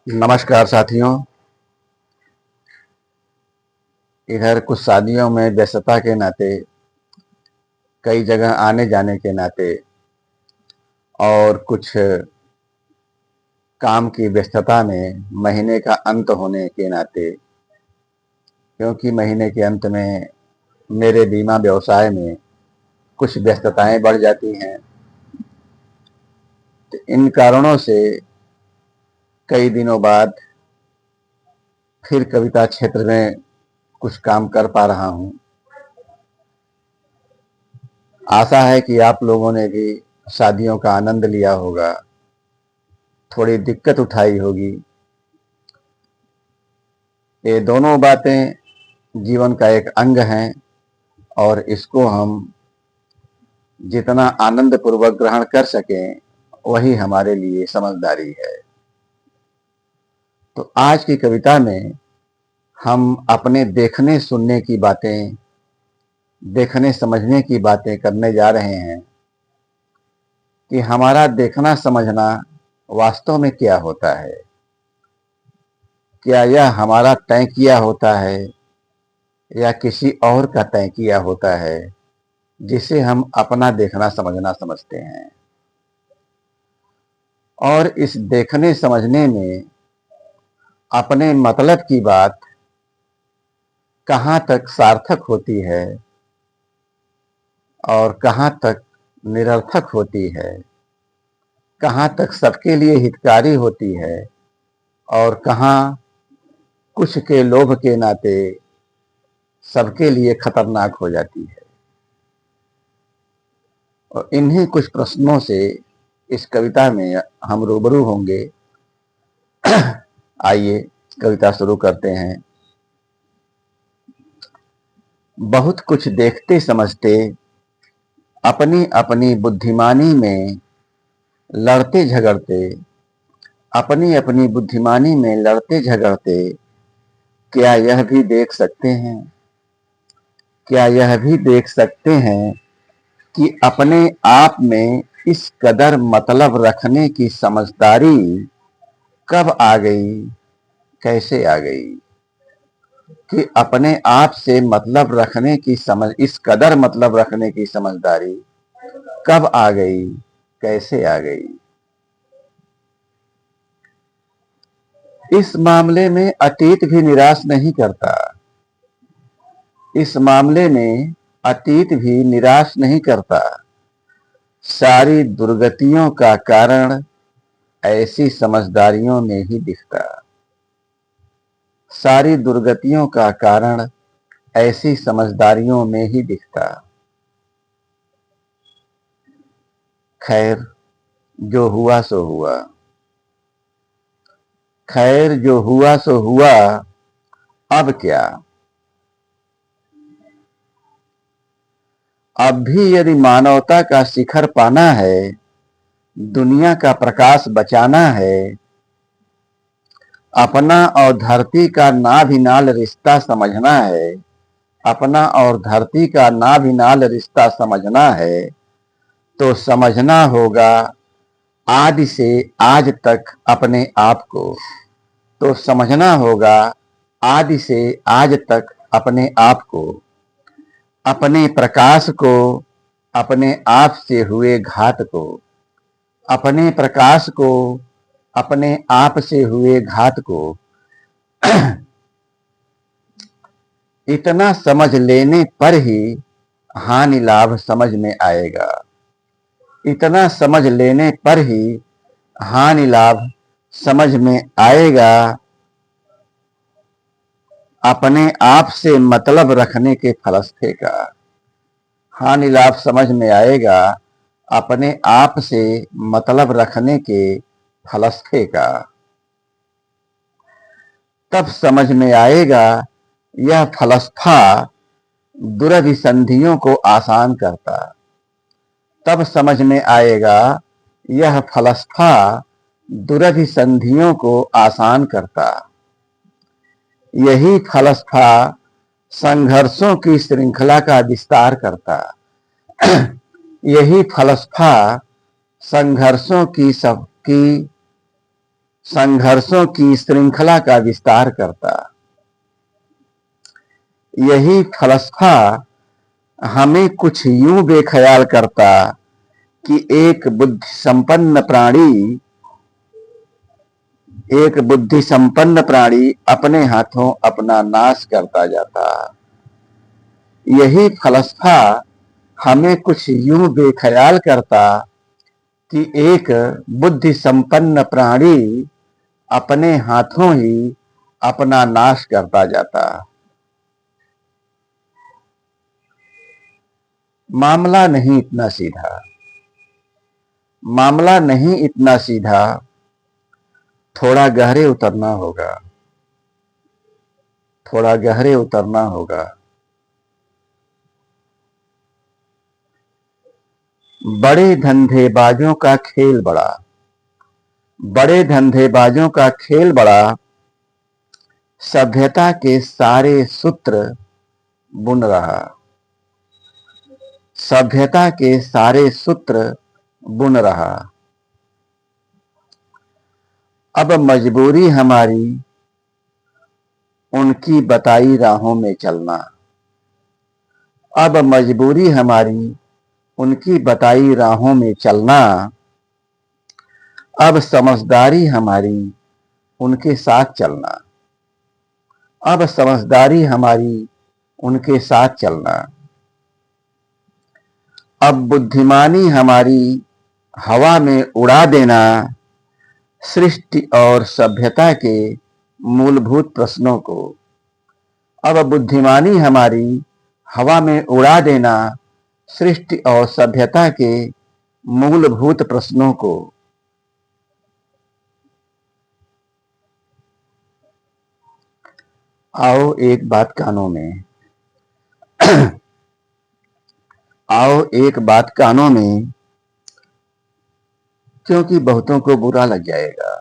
नमस्कार साथियों। इधर कुछ शादियों में व्यस्तता के नाते, कई जगह आने जाने के नाते और कुछ काम की व्यस्तता में महीने का अंत होने के नाते, क्योंकि महीने के अंत में मेरे बीमा व्यवसाय में कुछ व्यस्तताएं बढ़ जाती हैं, तो इन कारणों से कई दिनों बाद फिर कविता क्षेत्र में कुछ काम कर पा रहा हूं। आशा है कि आप लोगों ने भी शादियों का आनंद लिया होगा, थोड़ी दिक्कत उठाई होगी। ये दोनों बातें जीवन का एक अंग हैं और इसको हम जितना आनंद पूर्वक ग्रहण कर सकें वही हमारे लिए समझदारी है। तो आज की कविता में हम अपने देखने सुनने की बातें, देखने समझने की बातें करने जा रहे हैं कि हमारा देखना समझना वास्तव में क्या होता है। क्या यह हमारा तय किया होता है या किसी और का तय किया होता है जिसे हम अपना देखना समझना समझते हैं। और इस देखने समझने में अपने मतलब की बात कहाँ तक सार्थक होती है और कहाँ तक निरर्थक होती है, कहाँ तक सबके लिए हितकारी होती है और कहाँ कुछ के लोभ के नाते सबके लिए खतरनाक हो जाती है। और इन्हीं कुछ प्रश्नों से इस कविता में हम रूबरू होंगे। आइए कविता शुरू करते हैं। बहुत कुछ देखते समझते अपनी अपनी बुद्धिमानी में लड़ते झगड़ते, अपनी अपनी बुद्धिमानी में लड़ते झगड़ते, क्या यह भी देख सकते हैं, क्या यह भी देख सकते हैं कि अपने आप में इस कदर मतलब रखने की समझदारी कब आ गई, कैसे आ गई। कि अपने आप से मतलब रखने की समझ, इस कदर मतलब रखने की समझदारी कब आ गई, कैसे आ गई। इस मामले में अतीत भी निराश नहीं करता, इस मामले में अतीत भी निराश नहीं करता। सारी दुर्गतियों का कारण ऐसी समझदारियों में ही दिखता, सारी दुर्गतियों का कारण ऐसी समझदारियों में ही दिखता। खैर जो हुआ सो हुआ, खैर जो हुआ सो हुआ, अब क्या। अब भी यदि मानवता का शिखर पाना है, दुनिया का प्रकाश बचाना है, अपना और धरती का नाभिनाल रिश्ता समझना है, अपना और धरती का नाभिनाल रिश्ता समझना है, तो समझना होगा आदि से आज तक अपने आप को, तो समझना होगा आदि से आज तक अपने आप को, अपने प्रकाश को, अपने आप से हुए घात को, अपने प्रकाश को, अपने आप से हुए घात को। इतना समझ लेने पर ही हानि लाभ समझ में आएगा, इतना समझ लेने पर ही हानि लाभ समझ में आएगा। अपने आप से मतलब रखने के फलसफे का हानि लाभ समझ में आएगा, अपने आप से मतलब रखने के फलसफे का। तब समझ में आएगा यह फलसफा दुरभिसंधियों को आसान करता, तब समझ में आएगा यह फलसफा दुरभिसंधियों को आसान करता। यही फलसफा संघर्षों की श्रृंखला का विस्तार करता, यही फलसफा संघर्षों की सबकी संघर्षों की श्रृंखला का विस्तार करता। यही फलसफा हमें कुछ यूं बेख्याल करता कि एक बुद्धि संपन्न प्राणी अपने हाथों अपना नाश करता जाता। यही फलसफा हमें कुछ यूं बेख्याल करता कि एक बुद्धि संपन्न प्राणी अपने हाथों ही अपना नाश करता जाता। मामला नहीं इतना सीधा, मामला नहीं इतना सीधा, थोड़ा गहरे उतरना होगा, थोड़ा गहरे उतरना होगा। बड़े धंधेबाजों का खेल बड़ा, बड़े धंधेबाजों का खेल बड़ा, सभ्यता के सारे सूत्र बुन रहा, सभ्यता के सारे सूत्र बुन रहा। अब मजबूरी हमारी उनकी बताई राहों में चलना, अब मजबूरी हमारी उनकी बताई राहों में चलना। अब समझदारी हमारी उनके साथ चलना, अब समझदारी हमारी उनके साथ चलना। अब बुद्धिमानी हमारी हवा में उड़ा देना, सृष्टि और सभ्यता के मूलभूत प्रश्नों को। अब बुद्धिमानी हमारी हवा में उड़ा देना, सृष्टि और सभ्यता के मूलभूत प्रश्नों को। आओ एक बात कानों में आओ एक बात कानों में, क्योंकि बहुतों को बुरा लग जाएगा,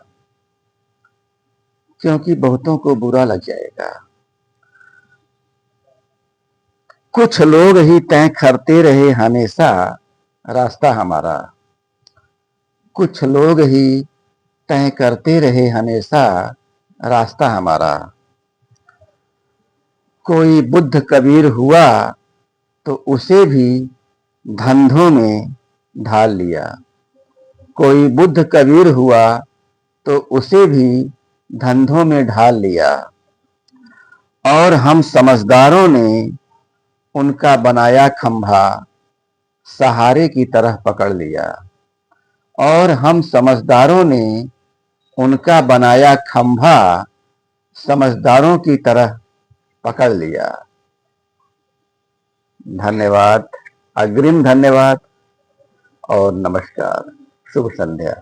क्योंकि बहुतों को बुरा लग जाएगा। कुछ लोग ही तय करते रहे हमेशा रास्ता हमारा, कुछ लोग ही तय करते रहे हमेशा रास्ता हमारा। कोई बुद्ध कबीर हुआ तो उसे भी धंधों में ढाल लिया, कोई बुद्ध कबीर हुआ तो उसे भी धंधों में ढाल लिया। और हम समझदारों ने उनका बनाया खंभा सहारे की तरह पकड़ लिया, और हम समझदारों ने उनका बनाया खंभा समझदारों की तरह पकड़ लिया। धन्यवाद, अग्रिम धन्यवाद और नमस्कार। शुभ संध्या।